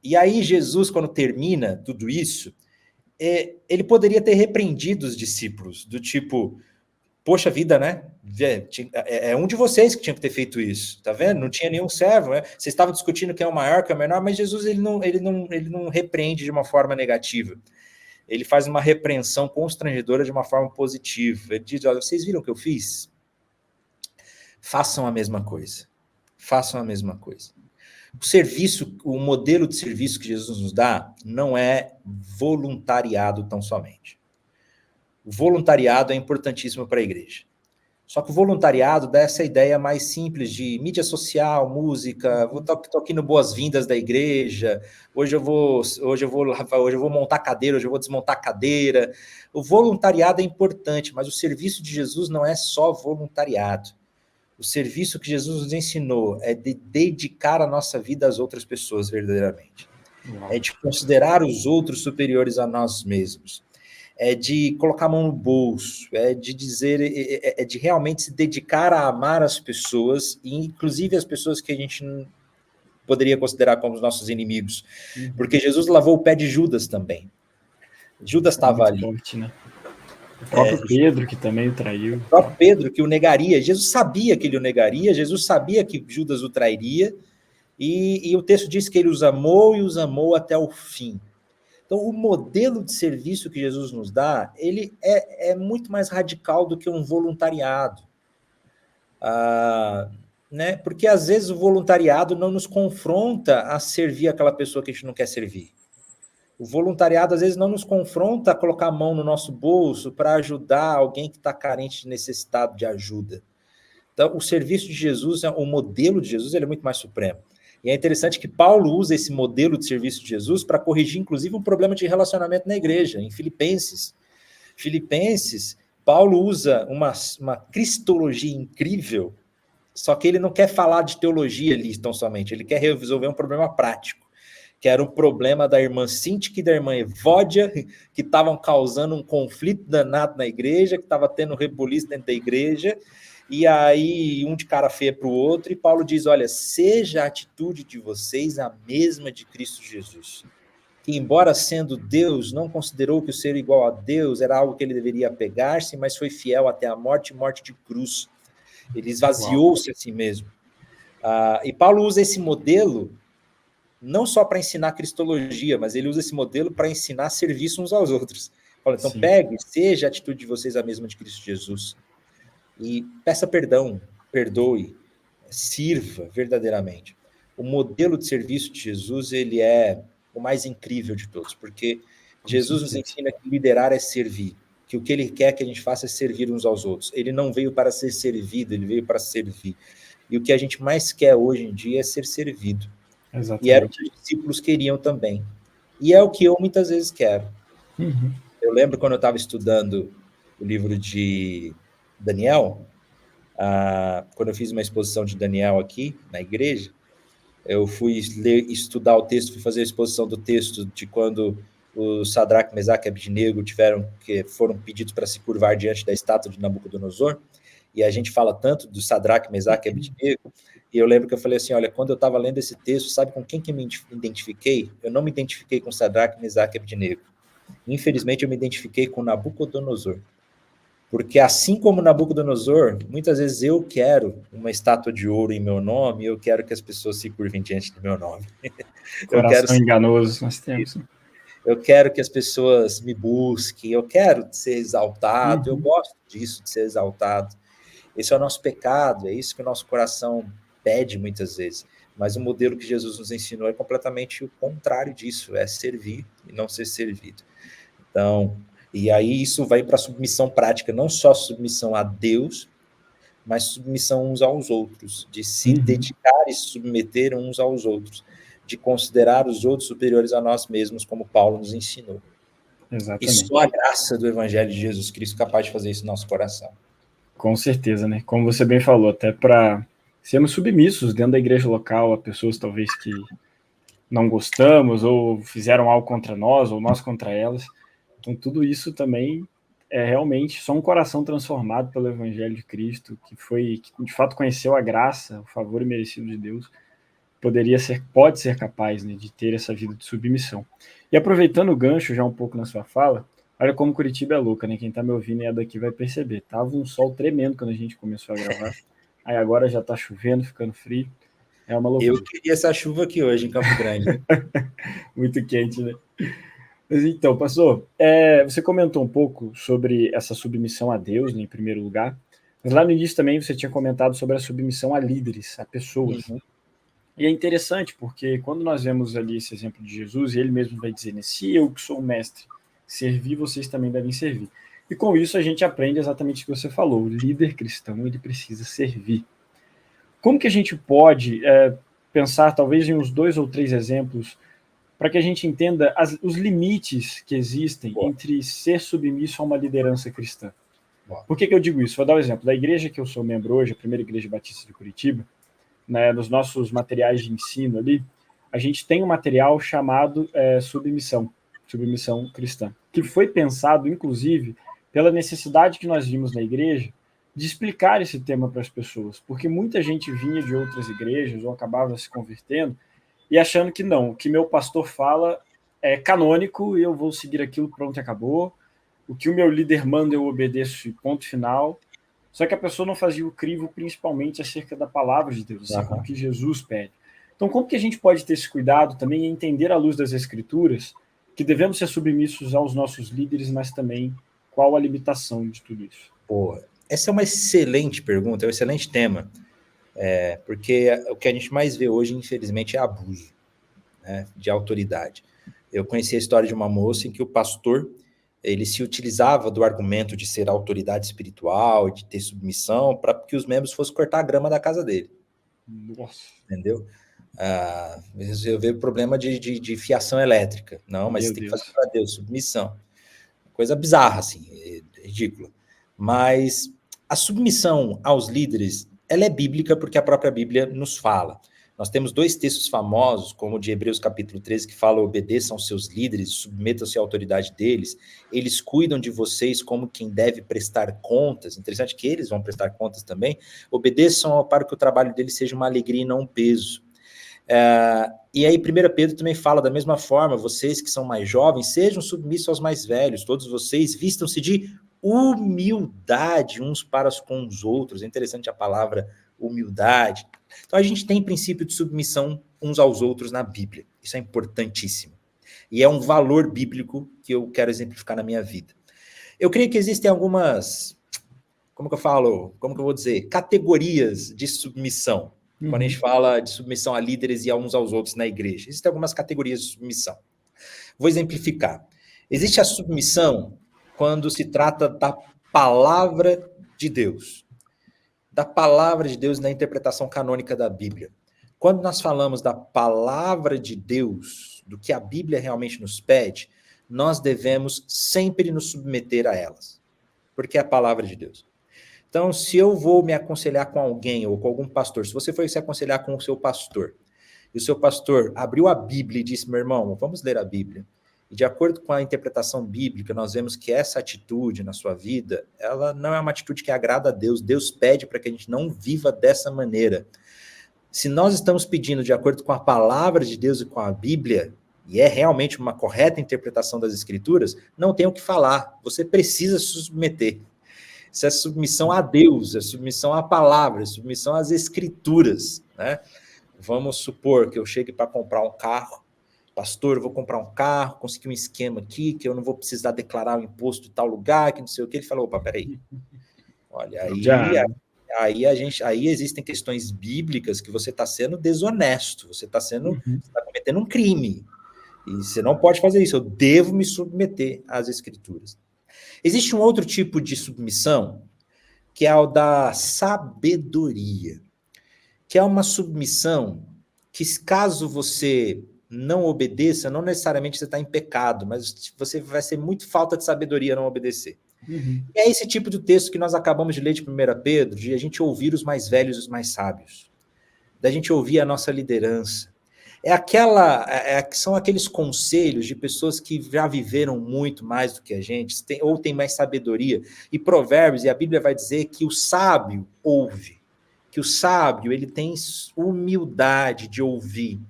E aí Jesus, quando termina tudo isso, ele poderia ter repreendido os discípulos, do tipo, poxa vida, né? É um de vocês que tinha que ter feito isso, tá vendo? Não tinha nenhum servo, né? Vocês estavam discutindo quem é o maior, quem é o menor, mas Jesus ele não repreende de uma forma negativa. Ele faz uma repreensão constrangedora de uma forma positiva. Ele diz, olha, vocês viram o que eu fiz? Façam a mesma coisa. Façam a mesma coisa. O modelo de serviço que Jesus nos dá não é voluntariado tão somente. O voluntariado é importantíssimo para a igreja. Só que o voluntariado dá essa ideia mais simples de mídia social, música, estou aqui no Boas-Vindas da igreja, hoje eu vou montar cadeira, hoje eu vou desmontar cadeira. O voluntariado é importante, mas o serviço de Jesus não é só voluntariado. O serviço que Jesus nos ensinou é de dedicar a nossa vida às outras pessoas verdadeiramente. É de considerar os outros superiores a nós mesmos. é de colocar a mão no bolso, é de dizer, é de realmente se dedicar a amar as pessoas, e inclusive as pessoas que a gente não poderia considerar como os nossos inimigos, porque Jesus lavou o pé de Judas também. Judas estava ali. Forte, né? O próprio Pedro, que também o traiu. O próprio Pedro, que o negaria. Jesus sabia que ele o negaria, Jesus sabia que Judas o trairia, e o texto diz que ele os amou e os amou até o fim. Então, o modelo de serviço que Jesus nos dá, ele é muito mais radical do que um voluntariado. Né? Porque, às vezes, o voluntariado não nos confronta a servir aquela pessoa que a gente não quer servir. O voluntariado, às vezes, não nos confronta a colocar a mão no nosso bolso para ajudar alguém que está carente, necessitado de ajuda. Então, o serviço de Jesus, o modelo de Jesus, ele é muito mais supremo. E é interessante que Paulo usa esse modelo de serviço de Jesus para corrigir, inclusive, um problema de relacionamento na igreja, em Filipenses. Paulo usa uma cristologia incrível, só que ele não quer falar de teologia ali tão somente, ele quer resolver um problema prático, que era o problema da irmã Sintique e da irmã Evódia, que estavam causando um conflito danado na igreja, que estava tendo rebuliço dentro da igreja, e aí um de cara feia para o outro, e Paulo diz, olha, seja a atitude de vocês a mesma de Cristo Jesus, que embora sendo Deus, não considerou que o ser igual a Deus era algo que ele deveria apegar-se, mas foi fiel até a morte de cruz. Ele esvaziou-se a si mesmo. E Paulo usa esse modelo não só para ensinar cristologia, mas ele usa esse modelo para ensinar serviço uns aos outros. Fala, então, pegue, seja a atitude de vocês a mesma de Cristo Jesus. E peça perdão, perdoe, sirva verdadeiramente. O modelo de serviço de Jesus, ele é o mais incrível de todos, porque Jesus nos ensina que liderar é servir, que o que ele quer que a gente faça é servir uns aos outros. Ele não veio para ser servido, ele veio para servir. E o que a gente mais quer hoje em dia é ser servido. Exatamente. E era o que os discípulos queriam também. E é o que eu muitas vezes quero. Eu lembro quando eu estava estudando o livro de Daniel, quando eu fiz uma exposição de Daniel aqui na igreja, eu fui estudar o texto, fui fazer a exposição do texto de quando o Sadraque, Mesaque e Abednego foram pedidos para se curvar diante da estátua de Nabucodonosor, e a gente fala tanto do Sadraque, Mesaque e Abednego, e eu lembro que eu falei assim, olha, quando eu estava lendo esse texto, sabe com quem que me identifiquei? Eu não me identifiquei com Sadraque, Mesaque e Abednego. Infelizmente, eu me identifiquei com Nabucodonosor. Porque assim como Nabucodonosor, muitas vezes eu quero uma estátua de ouro em meu nome, eu quero que as pessoas se curvem diante do meu nome. Coração enganoso nós temos. Eu quero que as pessoas me busquem, eu quero ser exaltado, eu gosto disso, de ser exaltado. Esse é o nosso pecado, é isso que o nosso coração pede muitas vezes. Mas o modelo que Jesus nos ensinou é completamente o contrário disso, é servir e não ser servido. Então, e aí isso vai para a submissão prática, não só submissão a Deus, mas submissão uns aos outros, de se dedicar e submeter uns aos outros, de considerar os outros superiores a nós mesmos, como Paulo nos ensinou. Exatamente. E só a graça do Evangelho de Jesus Cristo é capaz de fazer isso no nosso coração. Com certeza, né? Como você bem falou, até para sermos submissos dentro da igreja local a pessoas talvez que não gostamos ou fizeram algo contra nós ou nós contra elas. Então, tudo isso também é realmente só um coração transformado pelo Evangelho de Cristo, que de fato conheceu a graça, o favor imerecido de Deus, pode ser capaz, né, de ter essa vida de submissão. E aproveitando o gancho já um pouco na sua fala, olha como Curitiba é louca, né? Quem tá me ouvindo e é daqui vai perceber. Tava um sol tremendo quando a gente começou a gravar, aí agora já tá chovendo, ficando frio. É uma loucura. Eu queria essa chuva aqui hoje em Campo Grande. Muito quente, né? Mas então, pastor, você comentou um pouco sobre essa submissão a Deus, né, em primeiro lugar, mas lá no início também você tinha comentado sobre a submissão a líderes, a pessoas. E é interessante, porque quando nós vemos ali esse exemplo de Jesus, ele mesmo vai dizer, né, se eu que sou o mestre servir, vocês também devem servir. E com isso a gente aprende exatamente o que você falou, o líder cristão, ele precisa servir. Como que a gente pode pensar, talvez, em uns 2 ou 3 exemplos para que a gente entenda os limites que existem entre ser submisso a uma liderança cristã? Por que eu digo isso? Vou dar um exemplo. Da igreja que eu sou membro hoje, a Primeira Igreja Batista de Curitiba, né, nos nossos materiais de ensino ali, a gente tem um material chamado submissão cristã, que foi pensado, inclusive, pela necessidade que nós vimos na igreja de explicar esse tema para as pessoas, porque muita gente vinha de outras igrejas ou acabava se convertendo e achando que não, o que meu pastor fala é canônico e eu vou seguir aquilo, pronto e acabou. O que o meu líder manda eu obedeço e ponto final. Só que a pessoa não fazia o crivo principalmente acerca da palavra de Deus, acerca do que Jesus pede. Então, como que a gente pode ter esse cuidado também em entender à luz das Escrituras que devemos ser submissos aos nossos líderes, mas também qual a limitação de tudo isso? Pô, essa é uma excelente pergunta, é um excelente tema, porque o que a gente mais vê hoje, infelizmente, é abuso, né, de autoridade. Eu conheci a história de uma moça em que o pastor ele se utilizava do argumento de ser autoridade espiritual, de ter submissão, para que os membros fossem cortar a grama da casa dele. Nossa. Entendeu? Eu vejo problema de fiação elétrica. Não, mas Meu você tem Deus. que fazer para Deus, submissão. Coisa bizarra, assim, ridícula. Mas a submissão aos líderes, ela é bíblica porque a própria Bíblia nos fala. Nós temos 2 textos famosos, como o de Hebreus capítulo 13, que fala: obedeçam aos seus líderes, submetam-se à autoridade deles, eles cuidam de vocês como quem deve prestar contas. Interessante que eles vão prestar contas também. Obedeçam para que o trabalho deles seja uma alegria e não um peso. E aí 1 Pedro também fala da mesma forma: vocês que são mais jovens, sejam submissos aos mais velhos, todos vocês vistam-se de humildade uns para com os outros. É interessante a palavra humildade. Então a gente tem princípio de submissão uns aos outros na Bíblia, isso é importantíssimo, e é um valor bíblico que eu quero exemplificar na minha vida. Eu creio que existem algumas, como que eu vou dizer, categorias de submissão. Quando a gente fala de submissão a líderes e a uns aos outros na igreja, existem algumas categorias de submissão. Vou exemplificar. Existe a submissão quando se trata da palavra de Deus. Da palavra de Deus na interpretação canônica da Bíblia. Quando nós falamos da palavra de Deus, do que a Bíblia realmente nos pede, nós devemos sempre nos submeter a elas, porque é a palavra de Deus. Então, se eu vou me aconselhar com alguém ou com algum pastor, se você for se aconselhar com o seu pastor, e o seu pastor abriu a Bíblia e disse: meu irmão, vamos ler a Bíblia, e de acordo com a interpretação bíblica, nós vemos que essa atitude na sua vida, ela não é uma atitude que agrada a Deus. Deus pede para que a gente não viva dessa maneira. Se nós estamos pedindo de acordo com a palavra de Deus e com a Bíblia, e é realmente uma correta interpretação das Escrituras, não tem o que falar. Você precisa se submeter. Isso é submissão a Deus, é submissão à palavra, é submissão às Escrituras, né? Vamos supor que eu chegue para comprar um carro. Pastor, eu vou comprar um carro, consegui um esquema aqui, que eu não vou precisar declarar o imposto de tal lugar, que não sei o que. Ele falou: opa, peraí. Olha, aí existem questões bíblicas que você está sendo desonesto, você está cometendo um crime. E você não pode fazer isso, eu devo me submeter às Escrituras. Existe um outro tipo de submissão, que é o da sabedoria, que é uma submissão que, caso você não obedeça, não necessariamente você está em pecado, mas você vai ser muito falta de sabedoria não obedecer. E é esse tipo de texto que nós acabamos de ler de 1 Pedro, de a gente ouvir os mais velhos e os mais sábios, da gente ouvir a nossa liderança. São aqueles conselhos de pessoas que já viveram muito mais do que a gente, ou tem mais sabedoria. E Provérbios, e a Bíblia vai dizer que o sábio ouve, que o sábio ele tem humildade de ouvir.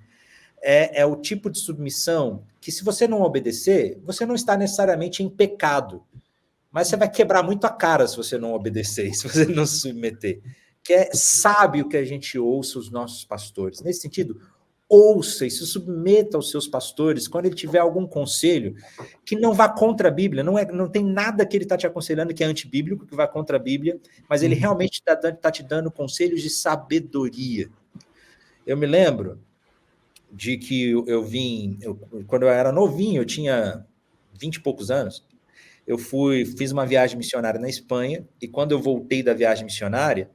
É o tipo de submissão que, se você não obedecer, você não está necessariamente em pecado, mas você vai quebrar muito a cara se você não obedecer, se você não se submeter. Que é sábio que a gente ouça os nossos pastores. Nesse sentido, ouça e se submeta aos seus pastores quando ele tiver algum conselho que não vá contra a Bíblia. Não tem nada que ele está te aconselhando que é antibíblico, que vai contra a Bíblia, mas ele realmente está te dando conselhos de sabedoria. Eu me lembro de que quando eu era novinho, eu tinha 20 e poucos anos, eu fiz uma viagem missionária na Espanha, e quando eu voltei da viagem missionária,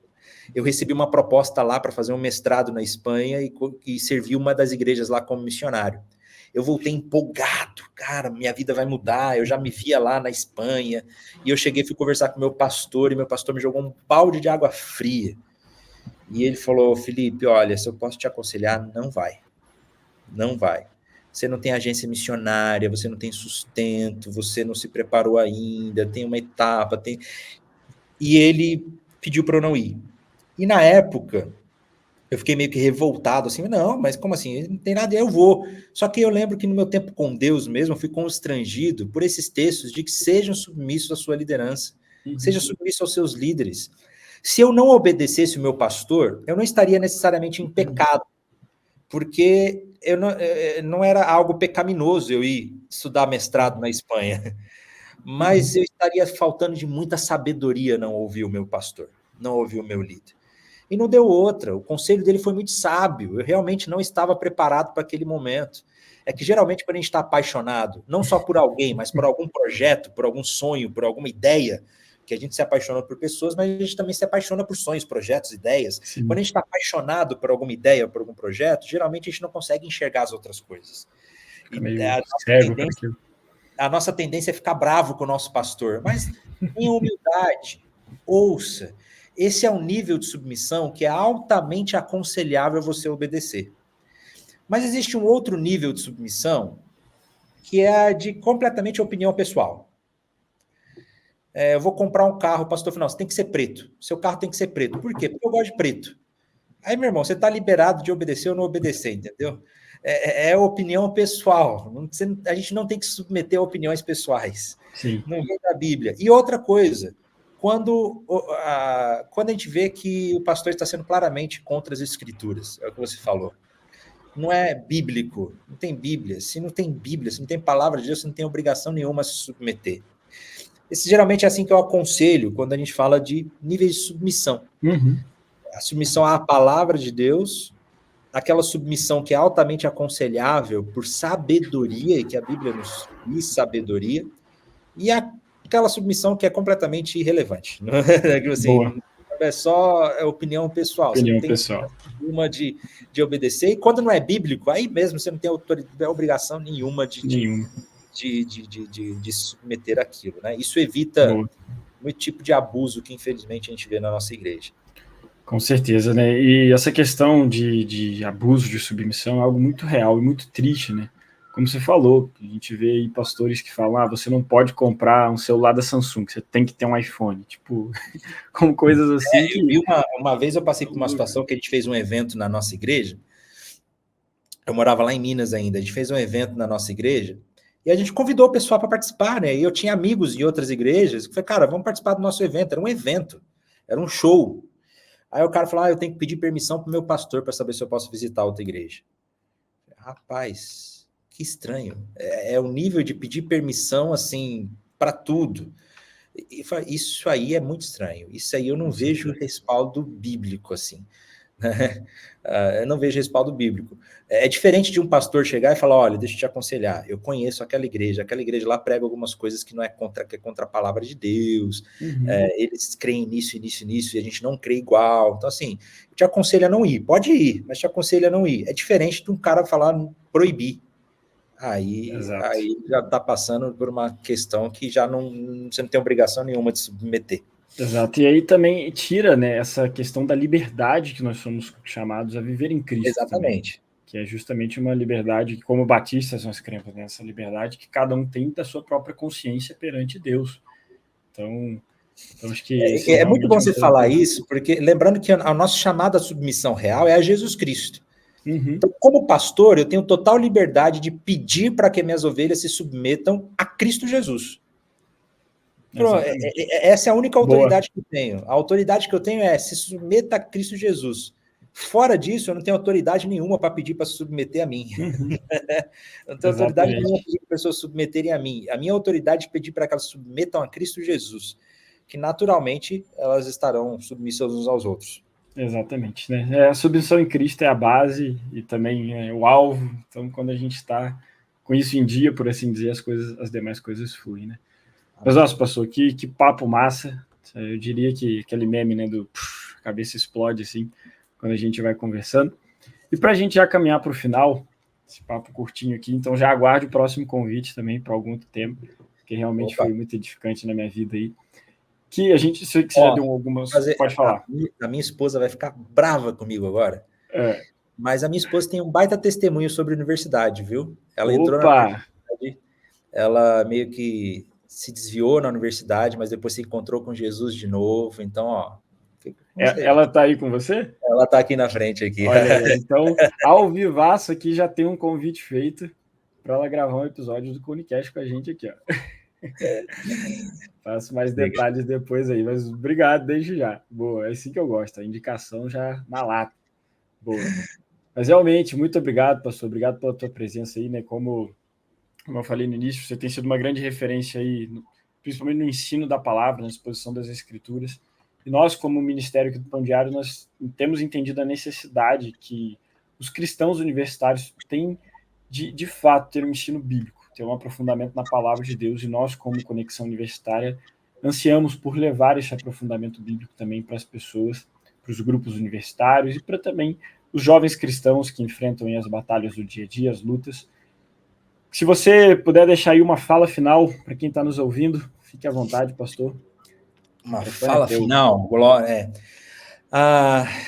eu recebi uma proposta lá para fazer um mestrado na Espanha e servir uma das igrejas lá como missionário. Eu voltei empolgado, cara, minha vida vai mudar, eu já me via lá na Espanha, e eu fui conversar com meu pastor, e meu pastor me jogou um balde de água fria. E ele falou: Felipe, olha, se eu posso te aconselhar, não vai. você não tem agência missionária, você não tem sustento, você não se preparou ainda, tem uma etapa, E ele pediu para eu não ir. E na época, eu fiquei meio que revoltado, assim, não, mas como assim? Não tem nada, eu vou. Só que eu lembro que no meu tempo com Deus mesmo, eu fui constrangido por esses textos de que sejam submissos à sua liderança, seja submisso aos seus líderes. Se eu não obedecesse o meu pastor, eu não estaria necessariamente em pecado, porque não era algo pecaminoso eu ir estudar mestrado na Espanha, mas eu estaria faltando de muita sabedoria não ouvir o meu pastor, não ouvir o meu líder. E não deu outra, o conselho dele foi muito sábio, eu realmente não estava preparado para aquele momento. É que geralmente quando a gente está apaixonado, não só por alguém, mas por algum projeto, por algum sonho, por alguma ideia, que a gente se apaixona por pessoas, mas a gente também se apaixona por sonhos, projetos, ideias. Sim. Quando a gente está apaixonado por alguma ideia, por algum projeto, geralmente a gente não consegue enxergar as outras coisas. A nossa tendência é ficar bravo com o nosso pastor, mas em humildade, ouça. Esse é um nível de submissão que é altamente aconselhável você obedecer. Mas existe um outro nível de submissão que é a de completamente opinião pessoal. Eu vou comprar um carro, pastor, não, você tem que ser preto. Seu carro tem que ser preto. Por quê? Porque eu gosto de preto. Aí, meu irmão, você está liberado de obedecer ou não obedecer, entendeu? É opinião pessoal. A gente não tem que submeter a opiniões pessoais. Sim. Não vem da Bíblia. E outra coisa, quando a gente vê que o pastor está sendo claramente contra as escrituras, é o que você falou. Não é bíblico, não tem Bíblia. Se não tem Bíblia, se não tem palavra de Deus, você não tem obrigação nenhuma a se submeter. Esse geralmente é assim que eu aconselho quando a gente fala de níveis de submissão. A submissão à palavra de Deus, aquela submissão que é altamente aconselhável por sabedoria, e que a Bíblia nos diz sabedoria, e aquela submissão que é completamente irrelevante. Não é? Assim, é só opinião pessoal. Opinião você não tem pessoal. Nenhuma de obedecer, e quando não é bíblico, aí mesmo você não tem obrigação nenhuma de submeter aquilo, né? Isso evita muito tipo de abuso que infelizmente a gente vê na nossa igreja. Com certeza, né? E essa questão de abuso de submissão é algo muito real e muito triste, né? Como você falou, a gente vê aí pastores que falam, você não pode comprar um celular da Samsung, você tem que ter um iPhone, tipo, como coisas assim. Eu vi uma vez eu passei por uma situação que a gente fez um evento na nossa igreja, eu morava lá em Minas ainda, a gente fez um evento na nossa igreja, e a gente convidou o pessoal para participar, né? E eu tinha amigos em outras igrejas, que falei, cara, vamos participar do nosso evento, era um show. Aí o cara falou, eu tenho que pedir permissão para o meu pastor para saber se eu posso visitar outra igreja. Rapaz, que estranho. É o nível de pedir permissão, assim, para tudo. E isso aí é muito estranho. Isso aí eu não vejo respaldo bíblico, assim. Eu não vejo respaldo bíblico. É diferente de um pastor chegar e falar, olha, deixa eu te aconselhar, eu conheço aquela igreja lá prega algumas coisas que não é contra a palavra de Deus, eles creem nisso, e a gente não crê igual. Então, assim, eu te aconselho a não ir. Pode ir, mas te aconselho a não ir. É diferente de um cara falar proibir. Aí já está passando por uma questão que já você não tem obrigação nenhuma de submeter. Exato, e aí também tira, né, essa questão da liberdade que nós somos chamados a viver em Cristo. Exatamente. Também, que é justamente uma liberdade que, como batistas nós cremos, né, essa liberdade que cada um tem da sua própria consciência perante Deus. Então acho que... É muito bom você falar isso, porque lembrando que a nossa chamada submissão real é a Jesus Cristo. Então, como pastor, eu tenho total liberdade de pedir para que minhas ovelhas se submetam a Cristo Jesus. Essa é a única autoridade que eu tenho. A autoridade que eu tenho é se submeta a Cristo Jesus. Fora disso, eu não tenho autoridade nenhuma para pedir para se submeter a mim. Eu não tenho autoridade nenhuma para pedir para pessoas submeterem a mim. A minha autoridade é pedir para que elas se submetam a Cristo Jesus, que naturalmente elas estarão submissas uns aos outros. Exatamente, né? A submissão em Cristo é a base e também o alvo. Então, quando a gente está com isso em dia, por assim dizer, as demais coisas fluem, né? Mas, nossa, pastor, que papo massa. Eu diria que aquele meme, né, a cabeça explode, assim, quando a gente vai conversando. E para a gente já caminhar para o final, esse papo curtinho aqui, então já aguarde o próximo convite também para algum tempo, que realmente foi muito edificante na minha vida aí. Que a gente, se você já deu algumas... Pode falar. A minha esposa vai ficar brava comigo agora. Mas a minha esposa tem um baita testemunho sobre universidade, viu? Ela entrou na Opa! universidade, ela meio que se desviou na universidade, mas depois se encontrou com Jesus de novo. Então, ó, Ela tá aí com você? ela tá aqui na frente aqui. Olha aí, então, ao vivaço aqui já tem um convite feito para ela gravar um episódio do Conicast com a gente aqui, ó. Faço mais detalhes depois aí, mas obrigado desde já. Boa, é assim que eu gosto, a indicação já na lata. Boa. Mas realmente, muito obrigado, pastor, obrigado pela tua presença aí, né? Como eu falei no início, você tem sido uma grande referência aí, principalmente no ensino da palavra, na exposição das escrituras. E nós, como Ministério aqui do Pão Diário, nós temos entendido a necessidade que os cristãos universitários têm de fato, ter um ensino bíblico, ter um aprofundamento na palavra de Deus, e nós, como Conexão Universitária, ansiamos por levar esse aprofundamento bíblico também para as pessoas, para os grupos universitários e para também os jovens cristãos que enfrentam as batalhas do dia a dia, as lutas. Se você puder deixar aí uma fala final para quem está nos ouvindo, fique à vontade, pastor. Uma fala final, Glória.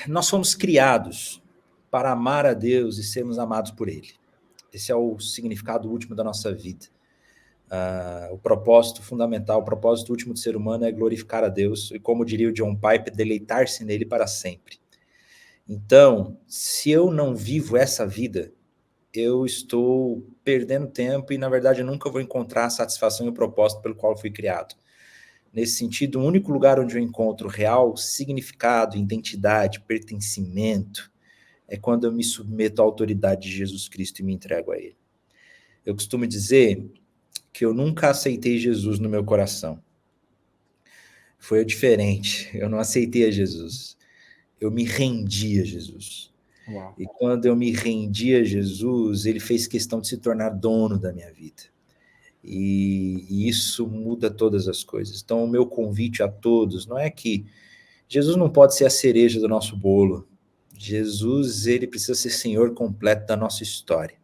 Nós fomos criados para amar a Deus e sermos amados por Ele. Esse é o significado último da nossa vida. O propósito fundamental, o propósito último do ser humano é glorificar a Deus e, como diria o John Piper, deleitar-se nele para sempre. Então, se eu não vivo essa vida, eu estou perdendo tempo e, na verdade, eu nunca vou encontrar a satisfação e o propósito pelo qual eu fui criado. Nesse sentido, o único lugar onde eu encontro real significado, identidade, pertencimento, é quando eu me submeto à autoridade de Jesus Cristo e me entrego a Ele. Eu costumo dizer que eu nunca aceitei Jesus no meu coração. Foi diferente. Eu não aceitei a Jesus. Eu me rendi a Jesus. Uau. E quando eu me rendi a Jesus, Ele fez questão de se tornar dono da minha vida. E isso muda todas as coisas. Então, o meu convite a todos não é que Jesus não pode ser a cereja do nosso bolo. Jesus, ele precisa ser Senhor completo da nossa história.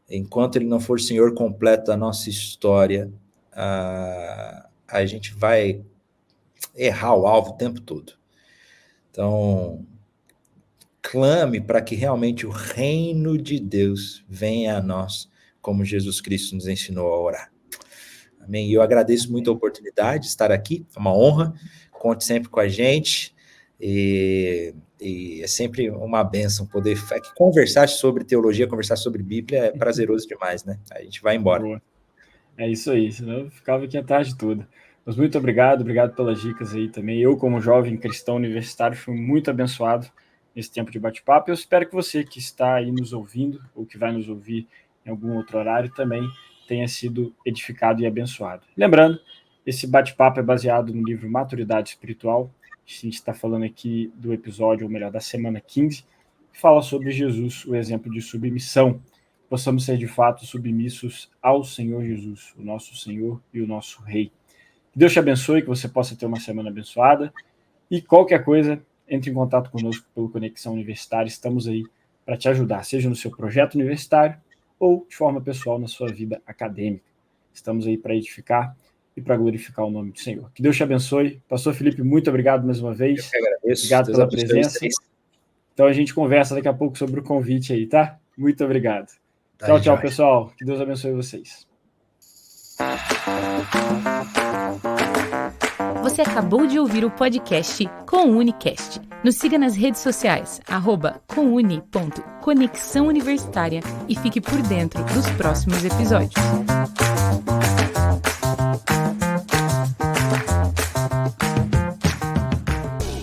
Enquanto ele não for Senhor completo da nossa história, a gente vai errar o alvo o tempo todo. Então, clame para que realmente o reino de Deus venha a nós, como Jesus Cristo nos ensinou a orar. Amém? E eu agradeço muito a oportunidade de estar aqui, é uma honra, conte sempre com a gente, e é sempre uma bênção poder conversar sobre teologia, conversar sobre Bíblia, é prazeroso demais, né? A gente vai embora. Boa. É isso aí, senão eu ficava aqui a tarde toda. Mas muito obrigado pelas dicas aí também. Eu, como jovem cristão universitário, fui muito abençoado nesse tempo de bate-papo. Eu espero que você que está aí nos ouvindo, ou que vai nos ouvir em algum outro horário, também tenha sido edificado e abençoado. Lembrando, esse bate-papo é baseado no livro Maturidade Espiritual. A gente está falando aqui do episódio, ou melhor, da semana 15, que fala sobre Jesus, o exemplo de submissão. Possamos ser de fato submissos ao Senhor Jesus, o nosso Senhor e o nosso Rei. Que Deus te abençoe, que você possa ter uma semana abençoada, e qualquer coisa, entre em contato conosco pelo Conexão Universitária. Estamos aí para te ajudar, seja no seu projeto universitário ou de forma pessoal na sua vida acadêmica. Estamos aí para edificar e para glorificar o nome do Senhor. Que Deus te abençoe. Pastor Felipe, muito obrigado mais uma vez. Eu que agradeço. Obrigado Deus pela presença. Então a gente conversa daqui a pouco sobre o convite aí, tá? Muito obrigado. Tchau, tchau, pessoal. Que Deus abençoe vocês. Você acabou de ouvir o podcast Comunicast. Nos siga nas redes sociais, @comuni.conexão universitária, e fique por dentro dos próximos episódios.